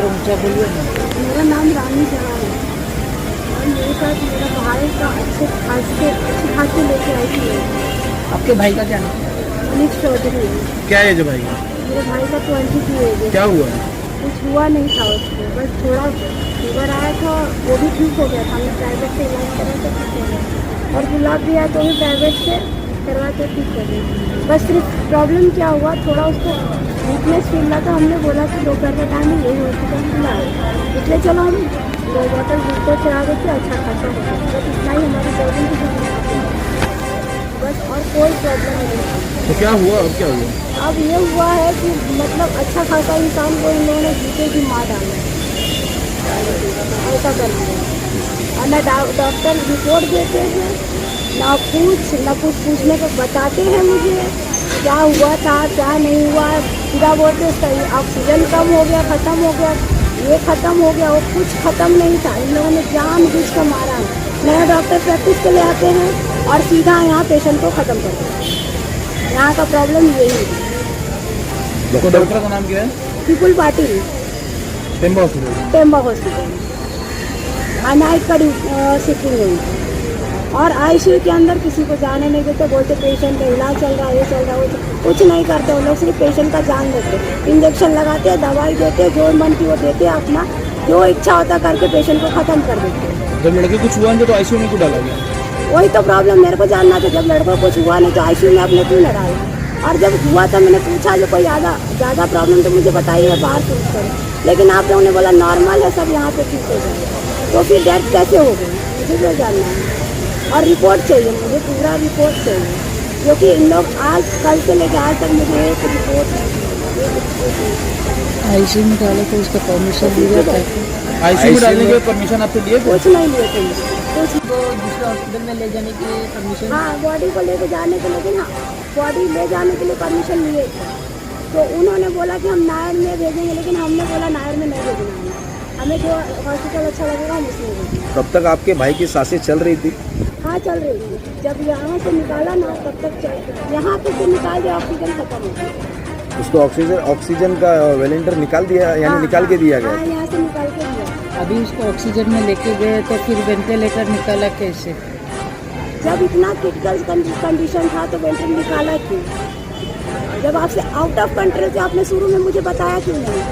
मेरा नाम रानी जहाँ है और मेरे साथ मेरा भाई का अच्छे खासे लेके आई थी। आपके भाई का क्या नाम है? अनिश चौधरी। क्या एज है भाई? मेरे भाई का 22 एज है। क्या हुआ? कुछ हुआ नहीं था उसको, बस थोड़ा फीवर आया था, वो भी ठीक हो गया था। हमने प्राइवेट से इलाज करा तो ठीक हो गया, और गुलाब भी आया तो भी प्राइवेट से करवा के ठीक कर गए। बस सिर्फ प्रॉब्लम क्या हुआ, थोड़ा उसको वीकनेस फील रहा था। हमने बोला कि दोपहर के टाइम में यही हॉस्पिटल खुला है, इसलिए चलो हम 2 बोतल दूध चढ़ा देते, अच्छा खासा हो गया। बस इतना ही हमारी प्रॉब्लम की बस, और कोई प्रॉब्लम नहीं। तो क्या हुआ? अब क्या हुआ? अब ये हुआ है कि मतलब अच्छा खासा इंसान को इन लोगों ने जीते की मार डाला, ऐसा कर दिया। और न डॉक्टर रिपोर्ट देते हैं, ना कुछ पूछने को बताते हैं मुझे क्या हुआ था क्या नहीं हुआ। सीधा बोलते सही ऑक्सीजन कम हो गया, ख़त्म हो गया, ये ख़त्म हो गया, वो कुछ ख़त्म नहीं था। इन लोगों ने जानबूझ कर मारा है। नए डॉक्टर प्रैक्टिस के लिए आते हैं और सीधा यहाँ पेशेंट को ख़त्म करते हैं। यहाँ का प्रॉब्लम यही है। डॉक्टर का नाम क्या है? Vipul Patil, Temba hospital. Temba hospital. Night का शिफ्टिंग हुई और आईसीयू के अंदर किसी को जाने नहीं देते, बोलते पेशेंट का इलाज चल रहा है, ये चल रहा है, वो कुछ नहीं करते। वो लोग सिर्फ पेशेंट का जान देते, इंजेक्शन लगाते हैं, दवाई देते हैं, जो मन की वो देते हैं, अपना जो इच्छा होता करके पेशेंट को ख़त्म कर देते हैं। जब लड़के कुछ हुआ नहीं तो आईसीयू में क्यों डाला गया? वही तो प्रॉब्लम मेरे को जानना था। जब लड़कों को कुछ हुआ नहीं तो आईसीयू में आपने क्यों लड़ाया? और जब हुआ था मैंने पूछा जो कोई ज़्यादा प्रॉब्लम तो मुझे बताइए, बाहर पूछ करें, लेकिन आप लोगों ने बोला नॉर्मल है, सब यहाँ पे ठीक हो जाएगा। तो फिर डेथ कैसे हो गई मुझे तो जानना है। और रिपोर्ट चाहिए मुझे, पूरा रिपोर्ट चाहिए, क्योंकि इन लोग आज कल से लेकर आज तक मुझे एक रिपोर्ट आईसीयू में डाले तो उसका परमिशन लिया था? आईसीयू में डालने के परमिशन आपसे लिए थे? कुछ नहीं लिए थे कुछ। तो दूसरे हॉस्पिटल में ले जाने की परमिशन? हाँ, बॉडी को लेके जाने के, लेकिन हाँ बॉडी ले जाने के लिए परमिशन लिए थे। तो उन्होंने बोला कि हम नायर में भेजेंगे, लेकिन हमने बोला नायर में नहीं भेजना है, हमें जो हॉस्पिटल अच्छा लगेगा हम उसमें भेजेंगे। तब तक आपके भाई की सांसें चल रही थी? हाँ चल रही थी। जब यहाँ से निकाला ना तब तक चल, यहाँ पे से निकाल दिया ऑक्सीजन खत्म हो गया। उसको ऑक्सीजन का वेलेंटर निकाल दिया, यानी निकाल के दिया गया? हाँ, यहाँ से निकाल के दिया। अभी उसको ऑक्सीजन में लेके गए तो फिर वेंटिलेटर निकाला कैसे? जब इतना क्रिटिकल कंडीशन था तो वेंटिलेटर निकाला क्यों? जब आपसे आउट ऑफ कंट्रोल थे, आपने शुरू में मुझे बताया क्यों नहीं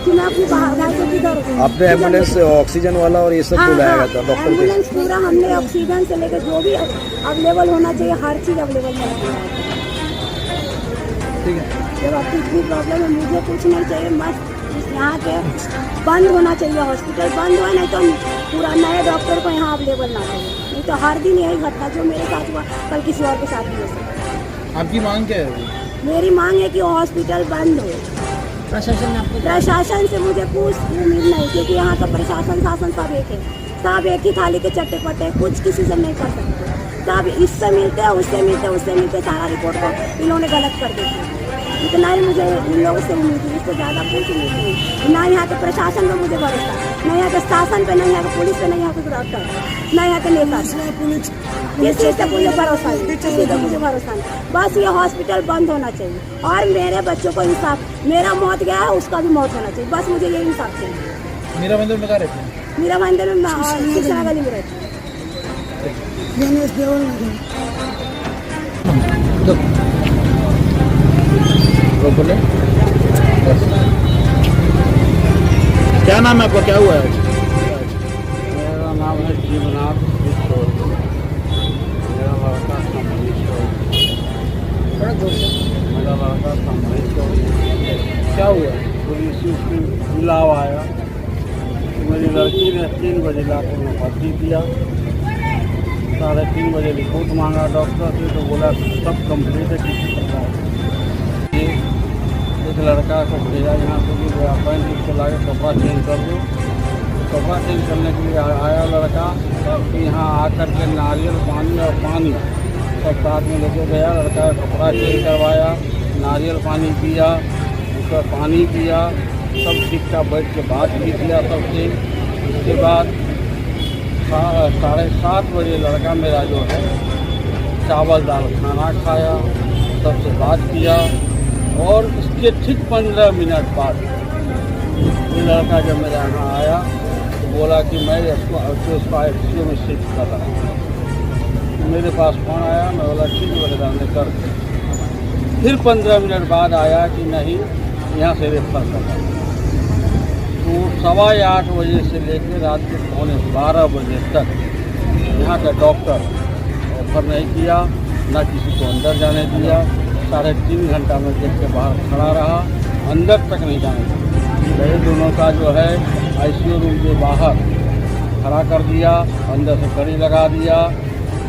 कि मैं अपनी भाई को किधर? आपने एम्बुलेंस ऑक्सीजन वाला और ये सब बुलाया गया था डॉक्टर? एम्बुलेंस पूरा हमने ऑक्सीजन से लेकर जो भी अवेलेबल होना चाहिए हर चीज़ अवेलेबल होना चाहिए। ठीक है। जब आपकी इतनी प्रॉब्लम है, मुझे कुछ नहीं चाहिए, मस्त यहाँ के बंद होना चाहिए, हॉस्पिटल बंद हुआ, नहीं तो पूरा नए डॉक्टर को यहाँ अवेलेबल ना चाहिए। नहीं तो हर दिन यही घटना जो मेरे साथ हुआ कल किसी और के साथ भी हो सकता है। आपकी मांग क्या है? मेरी मांग है कि वो हॉस्पिटल बंद हो। प्रशासन से मुझे कुछ उम्मीद नहीं, क्योंकि यहाँ का प्रशासन शासन सब एक है, सब एक ही थाली के चट्टे पट्टे, कुछ किसी से नहीं कर सकते। सब इससे मिलते हैं, उससे मिलते हैं, उससे मिलते, सारा रिपोर्ट को इन्होंने गलत कर देते हैं। इतना ही मुझे इन लोगों से उम्मीद है, इससे ज़्यादा कुछ नहीं। ना यहाँ के प्रशासन पर मुझे भरोसा, ना यहाँ के शासन पे, ना यहाँ के पुलिस पे, ना यहाँ के डॉक्टर, ना यहाँ के नेता। किस चीज़ से मुझे भरोसा नहीं, किसी से मुझे भरोसा नहीं। बस ये हॉस्पिटल बंद होना चाहिए और मेरे बच्चों को इंसाफ, मेरा मौत गया है उसका भी मौत होना चाहिए, बस मुझे ये इंसाफ चाहिए। मीरा मंदिर में कहाँ रहते हैं? मीरा मंदिर में कृष्णा गली में रहती हूँ। बोले क्या नाम है आपका? क्या हुआ है? मेरा नाम है जीवनाथ किशोर। मेरा लड़का क्या हुआ? पुलिस की बुलाव आया, ने 3 बजे लाकर मैं भर्ती किया। 3:30 बजे रिपोर्ट मांगा डॉक्टर से, तो बोला सब कंप्लीट है, किसी प्रकार एक लड़का को भेजा यहाँ से कि अपेंडिक्स को लाके कपड़ा चेंज कर दो। कपड़ा चेंज करने के लिए आया लड़का, तब यहाँ आकर के नारियल पानी और पानी सब साथ में लेके गया। लड़का कपड़ा चेंज करवाया, नारियल पानी पिया, उसका पानी पिया, सब ठीक ठाक बैठ के बात भी किया सबसे। उसके बाद 7:30 बजे लड़का मेरा जो है चावल दाल खाना खाया, सबसे बात किया। और इसके ठीक 15 मिनट बाद ये लड़का जब मेरे यहाँ आया तो बोला कि मैं उसको ICU में शिफ्ट कर रहा हूँ। मेरे पास फोन आया, मैं बोला ठीक है हमने कर दिया। फिर 15 मिनट बाद आया कि नहीं यहाँ से रेफर कर रहा। तो 8:15 बजे से लेकर रात के 11:15 बजे तक यहाँ का डॉक्टर रेफर नहीं किया, ना किसी को अंदर जाने दिया। 3.5 घंटा में गेट के बाहर खड़ा रहा, अंदर तक नहीं जाने दिया। मेरे दोनों का जो है ICU रूम के बाहर खड़ा कर दिया, अंदर से कड़ी लगा दिया।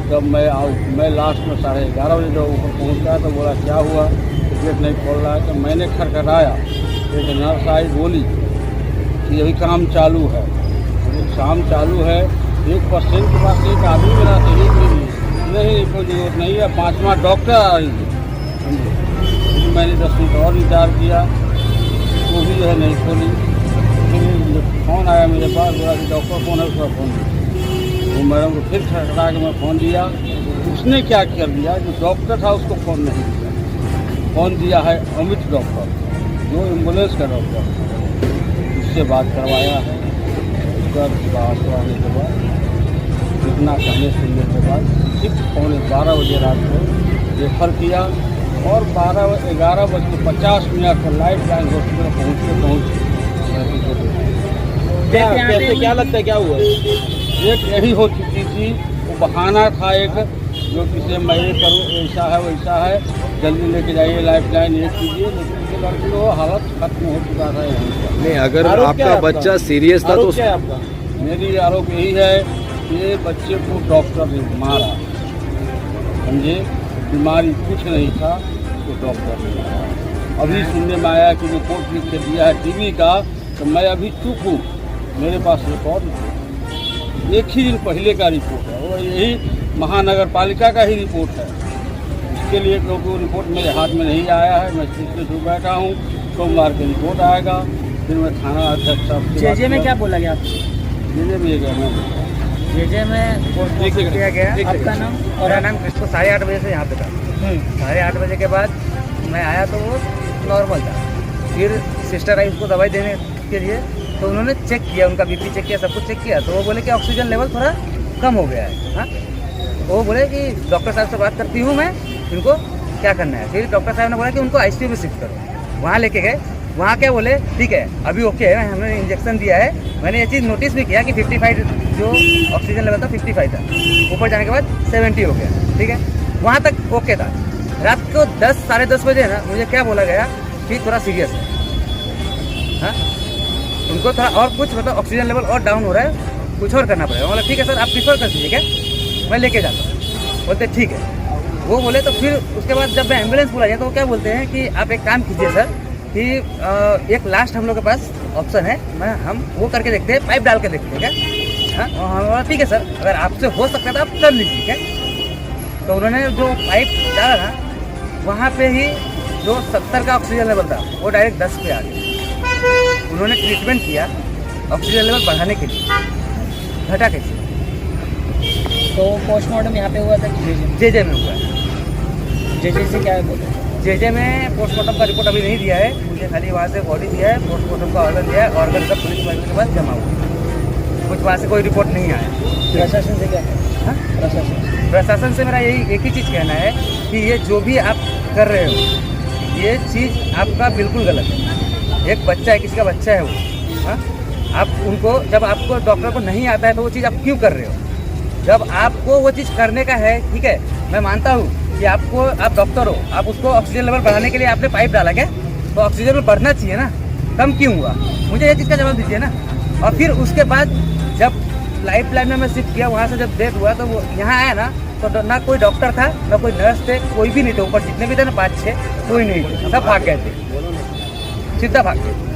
जब मैं लास्ट में 11:30 बजे जब ऊपर पहुँचा तो बोला क्या हुआ, गेट नहीं खोल रहा है। तो मैंने खटखटाया, एक नर्स आई, बोली कि अभी काम चालू है। काम चालू है, 1% के पास एक आदमी मेरा चाहिए कि नहीं, कोई जरूरत नहीं है, 5वां डॉक्टर आ रही है। मैंने 10 मिनट और इंतजार किया, वो भी जो है नहीं खोली। फिर फ़ोन आया मेरे पास, बोला कि डॉक्टर कौन है, उसका फ़ोन दिया। वो मैडम को फिर खटखटा के मैं फ़ोन दिया। उसने क्या कर दिया, जो डॉक्टर था उसको फ़ोन नहीं दिया, फ़ोन दिया है अमित डॉक्टर, जो एम्बुलेंस का डॉक्टर, उससे बात करवाया है। बात करवाने के बाद इतना कहने सुनने के बाद ठीक 11:15 बजे रात को रेफर किया। और 11:50 पर लाइफ लाइन हॉस्पिटल पहुँचे। क्या लगता है क्या हुआ? एक यही हो चुकी थी, वो बहाना था एक, जो किसी मैं ये करूँ, ऐसा है वैसा है, जल्दी लेके जाइए लाइफ लाइन ये कीजिए। लेकिन उसके लड़की को हालत खत्म हो चुका था यहाँ पर। नहीं, अगर आपका बच्चा सीरियस था तो क्या है आपका? मेरी आरोप यही है कि ये बच्चे को डॉक्टर ने मारा, समझे, बीमारी कुछ नहीं था, उसको डॉक्टर ने मारा। अभी सुनने में आया कि रिपोर्ट लिख के दिया है टीवी का, तो मैं अभी चुप हूँ, मेरे पास रिपोर्ट एक ही दिन पहले का रिपोर्ट है, और यही महानगर पालिका का ही रिपोर्ट है। इसके लिए क्योंकि वो रिपोर्ट मेरे हाथ में नहीं आया है, मैं सीट पे बैठा हूँ, सोमवार के रिपोर्ट आएगा। फिर मैं थाना अध्यक्ष साहब जेजे में क्या बोला गया आपको? जेजे में गया मैं, जेजे में किया गया। आपका नाम? और मेरा नाम कृष्ण। 8:30 बजे से यहाँ पे था। 8:30 बजे के बाद मैं आया तो वो नॉर्मल था। फिर सिस्टर आई उसको दवाई देने के लिए, तो उन्होंने चेक किया, उनका बीपी चेक किया, सब कुछ चेक किया, तो वो बोले कि ऑक्सीजन लेवल थोड़ा कम हो गया है। हाँ, वो बोले कि डॉक्टर साहब से बात करती हूँ मैं, इनको क्या करना है। फिर डॉक्टर साहब ने बोला कि उनको ICU में शिफ्ट करो। वहाँ लेके गए, वहाँ क्या बोले, ठीक है अभी ओके है, हमने इंजेक्शन दिया है। मैंने ये चीज़ नोटिस भी किया कि 55 जो ऑक्सीजन लेवल था 55 था, ऊपर जाने के बाद 70 हो गया, ठीक है, वहाँ तक ओके था। रात को 10 साढ़े 10 बजे ना मुझे क्या बोला गया कि थोड़ा सीरियस है। हाँ, उनको थोड़ा और कुछ मतलब ऑक्सीजन लेवल और डाउन हो रहा है, कुछ और करना पड़ेगा। बोला ठीक है सर, आप प्रीफर कर दीजिए, क्या मैं लेके जाता हूँ। बोलते ठीक है, वो बोले। तो फिर उसके बाद जब मैं एम्बुलेंस बुलाया तो वो क्या बोलते हैं कि आप एक काम कीजिए सर, कि एक लास्ट हम लोग के पास ऑप्शन है, हम वो करके देखते हैं, पाइप डाल के देखते हैं क्या। हाँ, हम बोला ठीक है सर, अगर आपसे हो सकता है तो आप कर लीजिए क्या। तो उन्होंने जो पाइप डाला ना, वहाँ पे ही जो 70 का ऑक्सीजन लेवल था वो डायरेक्ट 10 पे आ गया। उन्होंने ट्रीटमेंट किया ऑक्सीजन लेवल बढ़ाने के लिए, घटा कैसे। तो पोस्टमार्टम यहाँ पे हुआ था कि जेजे में हुआ है। जेजे से क्या है बोले? जेजे में पोस्टमार्टम का रिपोर्ट अभी नहीं दिया है मुझे, खाली वहाँ से बॉडी दिया है, पोस्टमार्टम का ऑर्डर दिया है, ऑर्डर सब पुलिस वाले के पास जमा हुआ, कुछ वहाँ से कोई रिपोर्ट नहीं आया। प्रशासन से क्या है? हाँ? प्रशासन से मेरा यही एक ही चीज़ कहना है कि ये जो भी आप कर रहे हो, ये चीज़ आपका बिल्कुल गलत है। एक बच्चा है, किसी का बच्चा है वो। हाँ, आप उनको, जब आपको डॉक्टर को नहीं आता है तो वो चीज़ आप क्यों कर रहे हो? जब आपको वो चीज़ करने का है, ठीक है, मैं मानता हूँ कि आपको, आप डॉक्टर हो, आप उसको ऑक्सीजन लेवल बढ़ाने के लिए आपने पाइप डाला क्या, तो ऑक्सीजन लेवल बढ़ना चाहिए ना, कम क्यों हुआ? मुझे ये चीज़ का जवाब दीजिए ना। और फिर उसके बाद जब लाइफ लाइन में मैं शिफ्ट किया, वहाँ से जब डेथ हुआ तो वो यहाँ आया ना, तो ना कोई डॉक्टर था, ना कोई नर्स थे, कोई भी नहीं थे ऊपर, जितने भी थे ना 5-6, कोई नहीं थे, सब भाग गए थे, सीधा भाग गए।